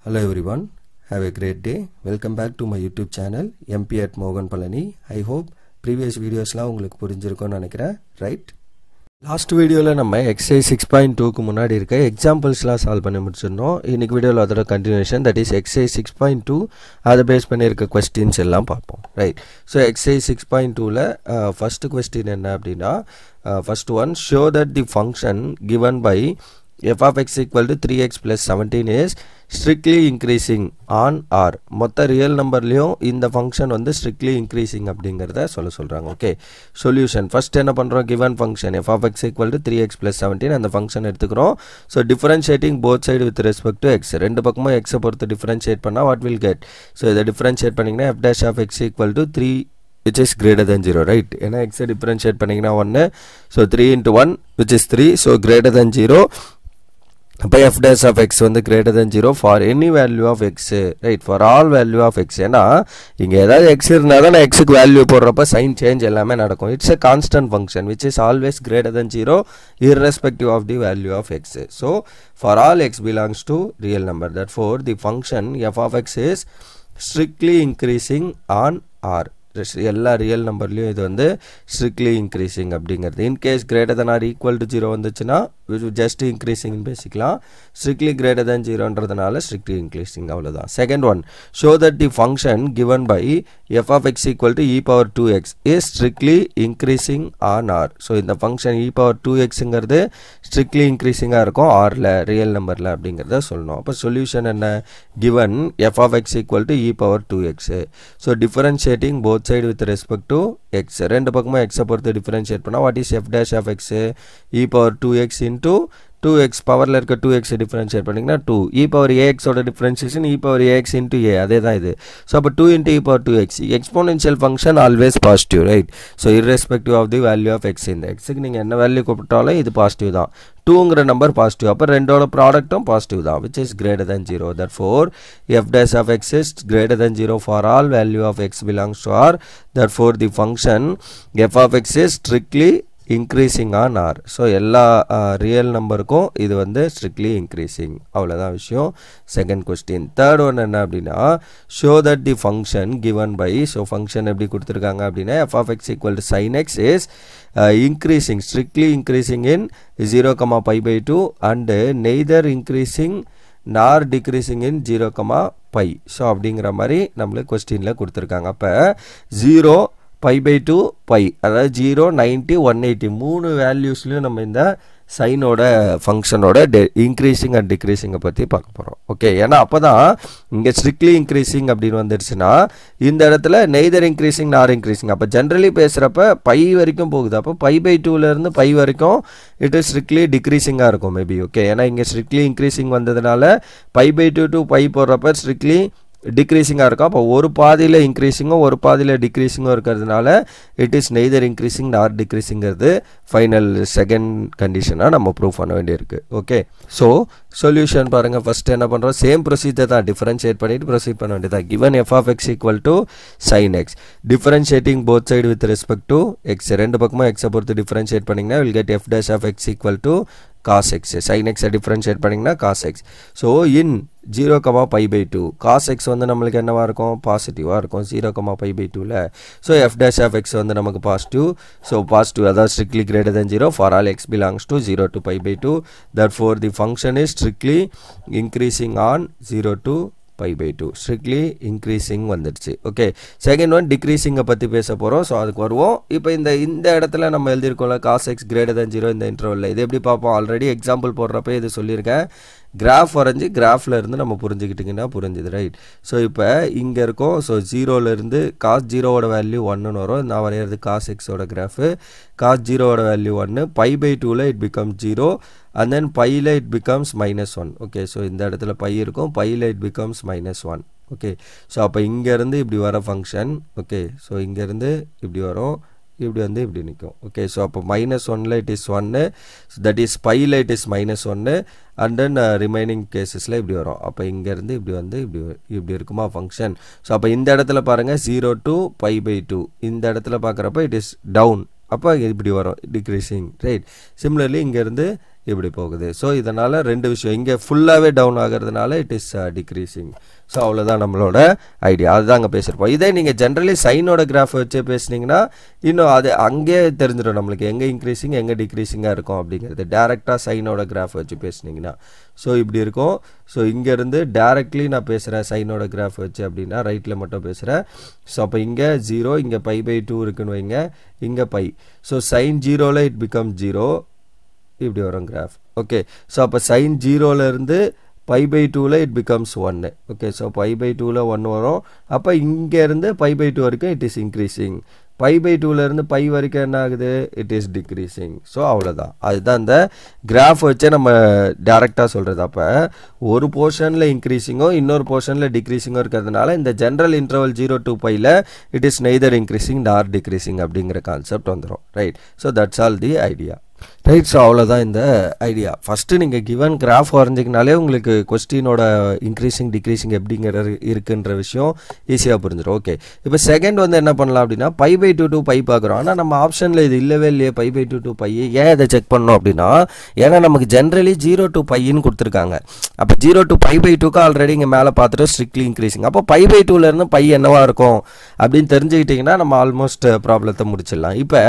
Hello everyone, have a great day. Welcome back to my YouTube channel MP at Mogan Palani. I hope previous videos la உங்களுக்கு புரிஞ்சிருக்கும்னு நினைக்கிறேன், right? Last வீடியோல நம்ம exercise 6.2 க்கு முன்னாடி இருக்க எக்ஸாம்பிள்ஸ்லாம் சால்வ் பண்ணி முடிச்சிருந்தோம். இன்னைக்கு வீடியோல அதோட கண்டினியூஷன், தட் இஸ் எக்ஸசைஸ் 6.2 அதை பேஸ் பண்ணி இருக்க क्वेश्चंस எல்லாம் பார்ப்போம், ரைட்? ஸோ எக்ஸசைஸ் 6.2ல ஃபர்ஸ்ட் क्वेश्चन என்ன அப்படின்னா, first one, show that the function given by f of x equal to 3x plus 17 is strictly increasing on r. மொத்த real நம்பர்லயும் இந்த ஃபங்க்ஷன் வந்து strictly increasing அப்படிங்கறத சொல்றாங்க. ஓகே, சொல்யூஷன் ஃபர்ஸ்ட் என்ன பண்றோம், given function f of x equal to 3x plus 17 அந்த function எடுத்துக்கிறோம். So differentiating both side with respect to x, ரெண்டு பக்கமும் x பொறுத்து differentiate பண்ணா what will get? ஸோ இதை differentiate பண்ணீங்கன்னா f dash of x equal to 3 which is greater than 0, right? ஏன்னா x differentiate பண்ணீங்கன்னா 1, so 3 into 1 which is 3, so greater than 0. அப்போ f dash of x வந்து greater than 0 for any value of x, right? For all value of x. ஏன்னா இங்க ஏதாவது x இருந்தால் தான் x க்கு வேல்யூ போடுறப்ப சைன் சேஞ்ச் எல்லாமே நடக்கும். It's a constant function which is always greater than 0 irrespective of the value of x. So for all x belongs to real number, therefore the function f of x is strictly increasing on r. எல்லா real நம்பர்லயும் இது வந்து strictly increasing அப்படிங்கிறது. in case greater than or equal to 0 வந்துச்சுன்னா just increasing பேசிக்கலாம். strictly greater than 0ன்றதுனால strictly increasing, அவ்வளவுதான். second one, show that the function given by f of x equal to e power 2x is strictly increasing on r. so இந்த function e power 2xங்கிறது strictly increasing இருக்கும் rல, real நம்பர்ல அப்படிங்கறத சொல்லணும். அப்ப solution என்ன, given f of x equal to e power 2x. so differentiating both side with respect to x, ரெண்டு பக்கமும் x பொறுத்து differentiate பண்ணா what is f dash of x? e power 2x into 2x, பவர்ல இருக்க 2x differentiate பண்ணீங்கன்னா 2, e power ax ஓட differentiation e power ax into a, அதே தான் இது. so அப்ப 2 into e power 2x, exponential function always positive, right? so irrespective of the value of x, இந்த x க்கு நீங்க என்ன வேல்யூ கொடுத்தாலும் இது பாசிட்டிவ் தான். 2ங்கற நம்பர் பாசிட்டிவ், அப்ப ரெண்டோட ப்ராடக்ட்டும் பாசிட்டிவ் தான், which is greater than 0. therefore f dash of x is greater than 0 for all value of x belongs to r. therefore the function f of x is strictly increasing on r. so எல்லா real நம்பருக்கும் இது வந்து strictly increasing, அவ்வளவுதான் விஷயம். Second question. Third one என்ன அப்படின்னா, show that the function given by, so function எப்படி கொடுத்திருக்காங்க அப்படின்னா f of x equal to sin x is increasing, strictly increasing in 0, pi by 2 and neither increasing nor decreasing in 0, pi. so அப்படிங்கிற மாதிரி நம்மளுக்கு क्वेश्चनல கொடுத்திருக்காங்க. அப்ப 0, pi by 2, pi, அதாவது 0, 90, 180 மூணு வேல்யூஸ்லயும் நம்ம இந்த சைனோட ஃபங்க்ஷனோட இன்க்ரீசிங் அண்ட் டிக்ரீசிங் பத்தி பார்க்க போறோம். ஓகே, ஏன்னா அப்பதான் இங்க ஸ்ட்ரிக்ட்லி இன்க்ரீசிங் அப்படின்னு வந்துருச்சுன்னா இந்த இடத்துல நெய்தர் இன்க்ரீசிங் நார் இன்க்ரீசிங், அப்ப ஜெனரலி பேசுறப்ப பை வரைக்கும் போகுது, அப்ப pi by 2ல இருந்து பை வரைக்கும் இட் இஸ் ஸ்ட்ரிக்ட்லி டிக்ரீசிங்கா இருக்கும் மேபி. ஓகே, ஏன்னா இங்க ஸ்ட்ரிக்ட்லி இன்க்ரீசிங் வந்ததுனால pi by 2 to pi போறப்ப ஸ்ட்ரிக்ட்லி டிக்ரீசிங்கா இருக்கும். அப்போ ஒரு பாதியில இன்க்ரீசிங்கும் ஒரு பாதியில டிக்ரீசிங்கும் இருக்கிறதுனால இட் இஸ் நெய்தர் இன்க்ரீசிங் நார் டிக்ரீசிங்கிறது ஃபைனல் செகண்ட் கண்டிஷனா நம்ம ப்ரூவ் பண்ண வேண்டியிருக்கு. ஓகே, ஸோ சொல்யூஷன் பாருங்க. ஃபர்ஸ்ட் என்ன பண்றோம், சேம் ப்ரொசீஜர் தான், டிஃபரன்ஷியேட் பண்ணிட்டு ப்ரொசீட் பண்ண வேண்டியதா. given f of x equal to sin x, differentiating both side with respect to x, ரெண்டு பக்கமும் x பொறுத்து டிஃபரன்ஷியேட் பண்ணீங்கன்னா will get f dash of x equal to cos x. sin x differentiate பண்ணீங்கன்னா cos x. so in 0, pi by 2, cos x வந்து நம்மளுக்கு என்னவா இருக்கும், பாசிட்டிவா இருக்கும் 0, pi by 2ல. so f dash of x வந்து நமக்கு பாசிட்டிவ், so பாசிட்டிவ், அதாவது strictly greater than 0 for all x belongs to 0 to pi by 2. therefore the function is strictly increasing on 0 to pi by 2, strictly increasing வந்துடுச்சு. Okay, second one டிக்ரீசிங்கை பத்தி பேச போறோம். So அதுக்கு வருவோம். இப்போ இந்த இடத்துல நம்ம எழுதியிருக்கோம்ல cos x greater than 0 இந்த இன்டர்வல்ல, இது எப்படி பார்ப்போம், ஆல்ரெடி எக்ஸாம்பிள் போடுறப்ப இது சொல்லியிருக்கேன். கிராஃப் வரைஞ்சி கிராஃப்ல இருந்து நம்ம புரிஞ்சுக்கிட்டிங்கன்னா புரிஞ்சுது, ரைட்? ஸோ இப்போ இங்கே இருக்கும். ஸோ 0ல இருந்து cos 0ஓட வேல்யூ 1ன்னு வரும். நான் வரைகிறது cos xோட கிராஃபு. cos 0ஓட வேல்யூ 1, pi by 2ல இட் பிகம்ஸ் 0 and then piல it becomes -1. ஓகே, ஸோ இந்த இடத்துல pi இருக்கும், piல it becomes -1. ஓகே, ஸோ அப்போ இங்க இருந்து இப்படி வர ஃபங்க்ஷன். ஓகே, ஸோ இங்க இருந்து இப்படி வரும், இப்படி வந்து இப்படி நிற்கும். ஓகே, ஸோ அப்போ -1ல இட் இஸ் 1, தட் இஸ் பைல it is -1 and then remaining கேசஸ்ல இப்படி வரும். அப்போ இங்க இருந்து இப்படி வந்து இப்படி இருக்குமா ஃபங்க்ஷன். ஸோ அப்போ இந்த இடத்துல பாருங்க 0 to pi by 2, இந்த இடத்துல பார்க்குறப்ப இட் இஸ் டவுன், அப்போ இப்படி வரும் டிக்ரீசிங், ரைட்? சிமிலர்லி இங்க இருந்து இப்படி போகுது. ஸோ இதனால் ரெண்டு விஷயம், இங்கே ஃபுல்லாகவே டவுன் ஆகிறதுனால இட் இஸ் டிக்ரீசிங். ஸோ அவ்வளோதான் நம்மளோட ஐடியா, அதுதான் அங்கே பேசியிருப்போம். இதே நீங்கள் ஜென்ரலி சைனோட கிராஃப் வச்சு பேசுனீங்கன்னா இன்னும் அது அங்கேயே தெரிஞ்சிடும் நம்மளுக்கு எங்கே இன்க்ரீசிங் எங்கே டிக்ரீசிங்காக இருக்கும் அப்படிங்கிறது, டேரெக்டாக சைனோட கிராஃப் வச்சு பேசுனீங்கன்னா. ஸோ இப்படி இருக்கும். ஸோ இங்கேருந்து டேரெக்ட்லி நான் பேசுகிறேன் சைனோட கிராஃப் வச்சு அப்படின்னா ரைட்டில் மட்டும் பேசுகிறேன். ஸோ அப்போ இங்கே 0, இங்கே π/2 இருக்குன்னு வைங்க, இங்கே π. ஸோ சைன் 0ல் இட் பிகம் 0, இப்படி வரும் கிராஃப். ஓகே, ஸோ அப்போ சைன் 0லேருந்து π/2ல் இட் பிகம்ஸ் 1. ஓகே, ஸோ π/2ல் 1 வரும். அப்போ இங்கேருந்து π/2 வரைக்கும் இட் இஸ் இன்க்ரீசிங், π/2லேருந்து π வரைக்கும் என்ன ஆகுது, இட் இஸ் டிக்ரீசிங். ஸோ அவ்வளோதான், அதுதான் இந்த கிராஃப் வச்சே நம்ம டேரெக்டாக சொல்கிறது. அப்போ ஒரு போர்ஷனில் இன்க்ரீசிங்கோ இன்னொரு போர்ஷனில் டிக்ரீசிங்கோ இருக்கிறதுனால இந்த general interval 0 to π it is neither increasing nor decreasing அப்படிங்கிற கான்செப்ட் வந்துடும். Right, so that's all the idea. Right, so அவ்வளோதான் இந்த ஐடியா. ஃபஸ்ட்டு நீங்கள் கிவன் கிராஃப் வரைஞ்சிங்கனாலே உங்களுக்கு கொஸ்டினோட இன்க்ரீசிங் டிக்ரீசிங் எப்படிங்கிற இருக்குன்ற விஷயம் ஈஸியாக புரிஞ்சிடும். ஓகே, இப்போ செகண்ட் வந்து என்ன பண்ணலாம் அப்படின்னா π/2 to π பார்க்குறோம். ஆனால் நம்ம ஆப்ஷனில் இது இல்லவே இல்லையே π/2 to π. ஏன் இதை செக் பண்ணோம் அப்படின்னா, ஏன்னா நமக்கு ஜென்ரலி 0 to πன்னு கொடுத்துருக்காங்க. அப்போ 0 to π/2க்கு ஆல்ரெடி இங்கே மேலே பார்த்துட்டு ஸ்ட்ரிக்ட்லி இன்க்ரீசிங். அப்போ π/2லேருந்து π என்னவா இருக்கும் அப்படின்னு தெரிஞ்சுக்கிட்டிங்கன்னா நம்ம ஆல்மோஸ்ட் ப்ராப்ளத்தை முடிச்சிடலாம். இப்போ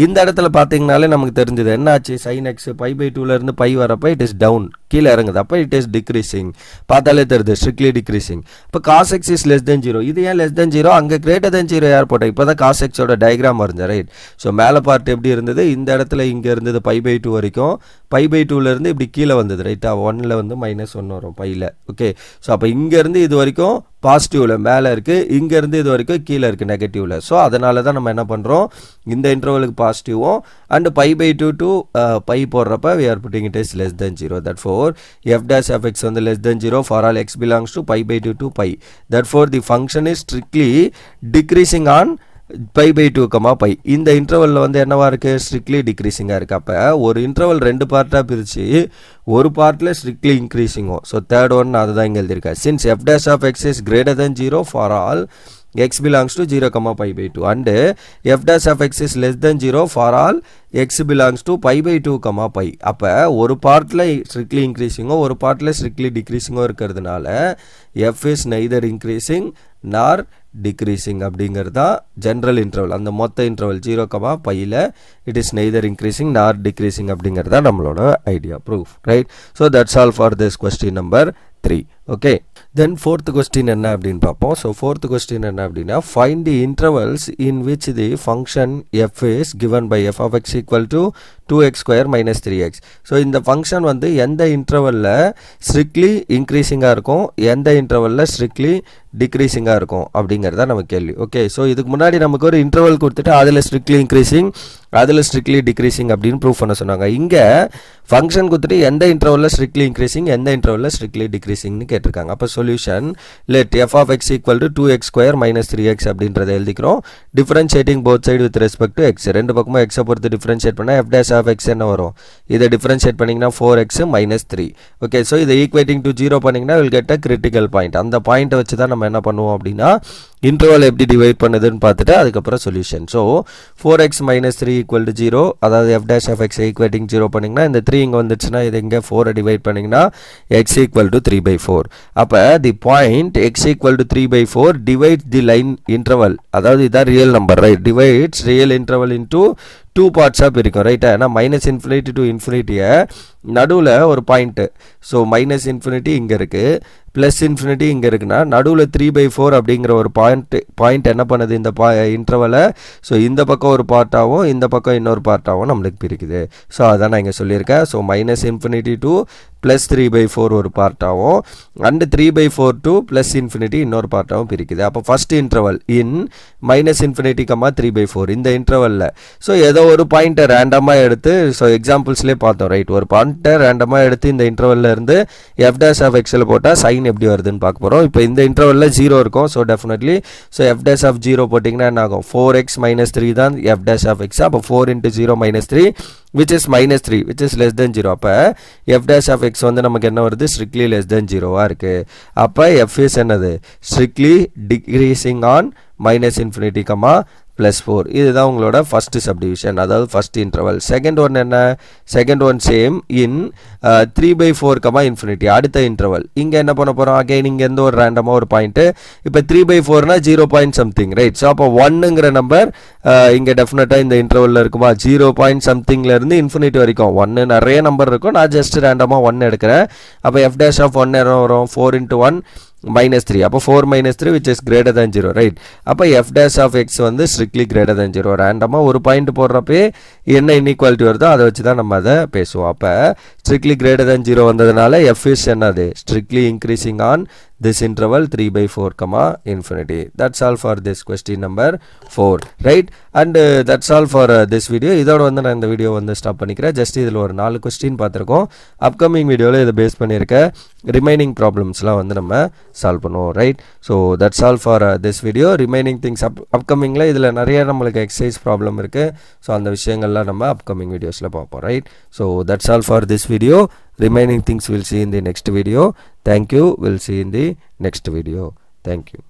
இந்த இடத்துல பார்த்தீங்கனாலே நமக்கு தெரிஞ்சது என்ன ஆச்சு, sin x π/2லேருந்து π வரப்போ இட் இஸ் டவுன், கீழே இறங்குது. அப்போ இட் இஸ் டிக்ரீசிங், பார்த்தாலே தெரியுது ஸ்ட்ரிக்ட்லி டிக்ரீசிங். இப்போ cos x is less than 0, இது ஏன் லெஸ் தென் 0, அங்கே கிரேட்டர் தென் 0 யார் போட்டோம், இப்போ தான் cos x ஓட டயக்ராம் வரைஞ்சேன். ரைட், ஸோ மேலே பார்ட் எப்படி இருந்தது, இந்த இடத்துல இங்கே இருந்தது π/2 வரைக்கும், π/2லேருந்து இப்படி கீழே வந்தது. ரைட்டா, 1ல் வந்து -1 வரும் π-ல. ஓகே, ஸோ அப்போ இங்கேருந்து இது வரைக்கும் பாசிட்டிவ்ல மேலே இருக்குது, இங்கேருந்து இது வரைக்கும் கீழே இருக்குது நெகட்டிவ்ல. ஸோ அதனால தான் நம்ம என்ன பண்ணுறோம், இந்த இன்டர்வலுக்கு பாசிட்டிவும் அண்ட் π/2 to π போடுறப்ப we are putting it as less than 0. therefore f dash of x வந்து less than 0 for all x belongs to π/2 to π. therefore the function is strictly decreasing on π/2, π. இந்த இன்டர்வலில் வந்து என்னவா இருக்குது, ஸ்ட்ரிக்ட்லி டிக்ரீசிங்காக இருக்குது. அப்போ ஒரு இன்டர்வல் ரெண்டு பார்ட்டாக பிரித்து ஒரு பார்ட்டில் ஸ்ட்ரிக்ட்லி இன்க்ரீசிங்கும். ஸோ தேர்ட் ஒன் அதுதான் இங்கே எழுதியிருக்கேன். Since f dash of x is greater than 0 for all x belongs to 0, π/2 and f dash of x is less than 0 for all x belongs to π/2, π. அப்போ ஒரு பார்ட்டில் ஸ்ட்ரிக்ட்லி இன்க்ரீசிங்கோ ஒரு பார்ட்டில் strictly டிக்ரீசிங்கோ இருக்கிறதுனால f is neither increasing nor decreasing அப்படிங்கிறது தான் general interval. அந்த மொத்த இன்டர்வல் 0, π-ல it is neither increasing nor decreasing அப்படிங்கிறது தான் நம்மளோட idea proof. Right, so that's all for this question number 3. Okay, then fourth question என்ன அப்படின்னு பார்ப்போம். ஸோ ஃபோர்த் கொஸ்டின் என்ன அப்படின்னா, find the intervals in which the function f is given by f of x equal to 2x² - 3x. So இந்த function வந்து எந்த இன்டர்வலில் strictly இன்க்ரீசிங்காக இருக்கும், எந்த இன்டர்வலில் ஸ்ட்ரிக்ட்லி டிக்ரீசிங்காக இருக்கும் அப்படிங்கிறத நம்ம கேள்வி. ஓகே, ஸோ இதுக்கு முன்னாடி நமக்கு ஒரு இன்டர்வல் கொடுத்துட்டு அதில் ஸ்ட்ரிக்ட்லி இன்க்ரீசிங் அதில் ஸ்ட்ரிக்ட்லி டிக்ரீசிங் அப்படின்னு ப்ரூவ் பண்ண சொன்னாங்க. இங்கே ஃபங்க்ஷன் கொடுத்துட்டு எந்த இன்டர்வலில் ஸ்ட்ரிக்ட்லி இன்க்ரீசிங் எந்த இன்டர்வலில் ஸ்ட்ரிக்ட்லி டிக்ரீசிங்னு கேட்டிருக்காங்க. அப்போ solution let f of x equal to 2x² - 3x அப்படின்றத எழுதிக்கிறோம். Differentiating both side with respect to x, ரெண்டு பக்கமும் எக்ஸை பொறுத்து டிஃபரன்ஷியேட் பண்ணால் f dash of x என்ன வரும், இதை டிஃபரன்ஷியேட் பண்ணிங்கன்னா 4x - 3. ஓகே, ஸோ இதை ஈக்குவேட்டிங் டு 0 பண்ணிங்கன்னா will get a critical point. அந்த பாயிண்ட்டை வச்சு தான் நம்ம என்ன பண்ணுவோம் அப்படின்னா இன்டர்வல் எப்படி டிவைட் பண்ணுதுன்னு பார்த்துட்டு அதுக்கப்புறம் solution. So 4x - 3 equal to 0, அதாவது f dash of x equating 0 பண்ணிங்கன்னா இந்த 3 இங்கே வந்துச்சுன்னா இது இங்கே 4 டிவைட் பண்ணிங்கன்னா x ஈக்குவல் டு 3/4. அப்போ the point x equal to 3/4 divide the line interval, அதாவது இதான் real number. Right, divides real interval into 2 பார்ட்ஸாக பிரிக்கும். ரைட்டா, ஏன்னா -∞ to ∞ நடுவில் ஒரு பாயிண்ட்டு. ஸோ -∞ இங்கே இருக்குது, +∞ இங்கே இருக்குன்னா நடுவில் 3/4 அப்படிங்கிற ஒரு பாயிண்ட் என்ன பண்ணுது இந்த இன்டர்வலை, ஸோ இந்த பக்கம் ஒரு பார்ட்டாகவும் இந்த பக்கம் இன்னொரு பார்ட்டாகவும் நம்மளுக்கு பிரிக்குது. ஸோ அதான் நான் இங்கே சொல்லியிருக்கேன். ஸோ -∞ to +3/4 ஒரு பார்ட்டாகவும் அண்டு 3/4 to +∞ இன்னொரு பார்ட்டாகவும் பிரிக்குது. அப்போ ஃபர்ஸ்ட் இன்டர்வல் இன் -∞, 3/4 இந்த இன்டர்வலில் ஸோ ஏதோ ஒரு பாயிண்ட்டை ரேண்டமாக எடுத்து, ஸோ எக்ஸாம்பிள்ஸ்லேயே பார்த்தோம். ரைட், ஒரு பாயிண்ட்டை ரேண்டமாக எடுத்து இந்த இன்டர்வலில் இருந்து f dash of xல் போட்டால் சைன் எப்படி வருதுன்னு பார்க்க போகிறோம். இப்போ இந்த இன்டர்வலில் 0 இருக்கும். So definitely so f dash of 0 போட்டிங்கன்னா என்ன ஆகும், 4x - 3 தான் f dash of x. அப்போ 4 × 0 - 3 which is -3 which is less than 0. அப்போ f dash of x வந்து நமக்கு என்ன வருது, strictly less than 0 இருக்குது. அப்போ f is என்னது, strictly decreasing on -∞, plus 4. இதுதான் உங்களோட first subdivision, அதாவது first interval. Second one என்ன? Second one same in 3/4, infinity. அடுத்த interval. இங்க என்ன பண்ண போறோம்? Again இங்க எந்த ஒரு ரேண்டமா ஒரு பாயிண்ட். இப்போ 3/4 னா 0 point something, right? So அப்போ 1ங்கற நம்பர் இங்க டெஃபினட்டா இந்த இன்டர்வல்ல இருக்குமா? 0 point somethingல இருந்து infinity வரைக்கும் 1 நிறைய நம்பர் இருக்கும். நான் ஜஸ்ட் ரேண்டமா 1 எடுக்கிறேன். அப்போ f dash of 1 என்ன வரும்? 4 into 1 minus 3. அப்போ 4 minus 3 which is greater than 0, right? அப்போ f dash of x வந்து strictly greater than 0. ரேண்டமா ஒரு பாயிண்ட் போடுறப்பே என்ன இன்இக்வாலிட்டி வருதோ அதை வச்சு தான் நம்ம அதை பேசுவோம். அப்போ strictly greater than 0 வந்ததுனால f is என்னது? Strictly increasing on this interval 3/4, infinity. That's all for this question number 4, right? And that's all for this video. இதோட வந்து நான் இந்த வீடியோ வந்து ஸ்டாப் பண்ணிக்கிறேன். ஜஸ்ட் இதில் ஒரு 4 கொஸ்டின் பார்த்துருக்கோம். அப்கமிங் வீடியோவில் இதை பேஸ் பண்ணியிருக்க ரிமைனிங் ப்ராப்ளம்ஸ்லாம் வந்து நம்ம சால்வ் பண்ணுவோம், right? So that's all for this video. Remaining things அப்கமிங்கில் இதில் நிறைய நம்மளுக்கு எக்ஸசைஸ் ப்ராப்ளம் இருக்குது. ஸோ அந்த விஷயங்கள்லாம் நம்ம அப்கமிங் வீடியோஸில் பார்ப்போம், right? So that's all for this video. Remaining things we'll see in the next video. Thank you. We'll see in the next video. Thank you.